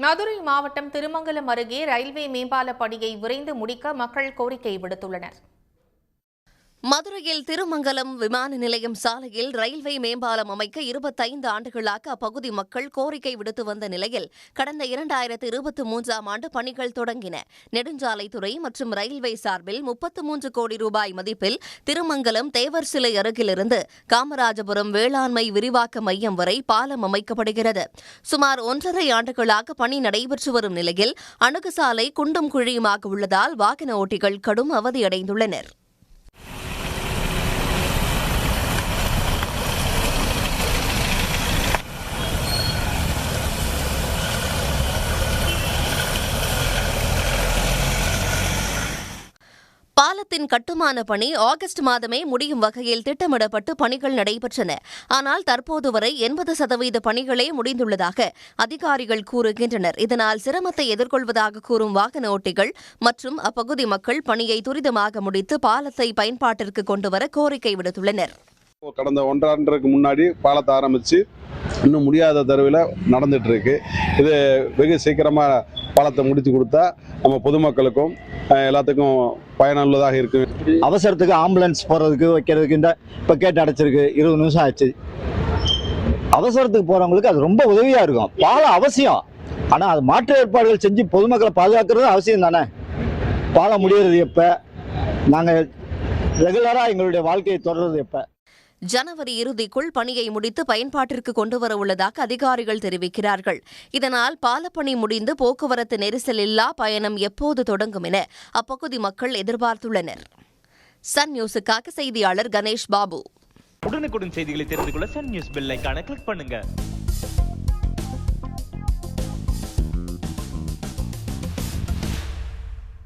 மதுரை மாவட்டம் திருமங்கலம் அருகே ரயில்வே மேம்பால பணியை விரைந்து முடிக்க மக்கள் கோரிக்கை விடுத்துள்ளனர். மதுரையில் திருமங்கலம் விமான நிலையம் சாலையில் ரயில்வே மேம்பாலம் அமைக்க 25 ஆண்டுகளாக அப்பகுதி மக்கள் கோரிக்கை விடுத்து வந்த நிலையில் கடந்த 2023ஆம் ஆண்டு பணிகள் தொடங்கின. நெடுஞ்சாலைத்துறை மற்றும் ரயில்வே சார்பில் 33 கோடி ரூபாய் மதிப்பில் திருமங்கலம் தேவர் சிலை அருகிலிருந்து காமராஜபுரம் வேளாண்மை விரிவாக்க மையம் வரை பாலம் அமைக்கப்படுகிறது. சுமார் 1.5 ஆண்டுகளாக பணி நடைபெற்று வரும் நிலையில் அணுகுசாலை குண்டும் குழியுமாக உள்ளதால் வாகன ஓட்டிகள் கடும் அவதியடைந்துள்ளனர். பாலத்தின் கட்டுமான பணி ஆகஸ்ட் மாதமே முடியும் வகையில் திட்டமிடப்பட்டு பணிகள் நடைபெற்றன. ஆனால் தற்போது வரை 80% பணிகளே முடிந்துள்ளதாக அதிகாரிகள் கூறுகின்றனர். இதனால் சிரமத்தை எதிர்கொள்வதாக கூறும் வாகன ஓட்டிகள் மற்றும் அப்பகுதி மக்கள் பணியை துரிதமாக முடித்து பாலத்தை பயன்பாட்டிற்கு கொண்டுவர கோரிக்கை விடுத்துள்ளனர். கடந்த 1.5 ஆண்டுக்கு முன்னாடி பாலத்தை ஆரம்பித்து இன்னும் முடியாத தருவில் நடந்துட்டு இருக்கு. இது வெகு சீக்கிரமாக பாலத்தை முடித்து கொடுத்தா நம்ம பொதுமக்களுக்கும் எல்லாத்துக்கும் பயனுள்ளதாக இருக்கு. அவசரத்துக்கு ஆம்புலன்ஸ் போகிறதுக்கு வைக்கிறதுக்கு இப்போ கேட்டு அடைச்சிருக்கு 20 நிமிஷம் ஆச்சு. அவசரத்துக்கு போகிறவங்களுக்கு அது ரொம்ப உதவியாக இருக்கும். பாலம் அவசியம், ஆனால் அது மாற்று ஏற்பாடுகள் செஞ்சு பொதுமக்களை பாதுகாக்கிறது அவசியம் தானே. பாலம் முடியறது எப்போ, நாங்கள் ரெகுலராக எங்களுடைய வாழ்க்கையை தொடர்றது எப்போ. ஜனவரி இறுதிக்குள் பணியை முடித்து பயன்பாட்டிற்கு கொண்டுவர உள்ளதாக அதிகாரிகள் தெரிவிக்கிறார்கள். இதனால் பாலப்பணி முடிந்து போக்குவரத்து நெரிசல் இல்லா பயணம் எப்போது தொடங்கும் என அப்பகுதி மக்கள் எதிர்பார்த்துள்ளனர். சன் நியூஸுக்காக செய்தியாளர் கணேஷ் பாபு. உடனுக்குடன் செய்திகளை தெரிந்து கொள்ள சன் நியூஸ் பெல் ஐகானை கிளிக் பண்ணுங்க.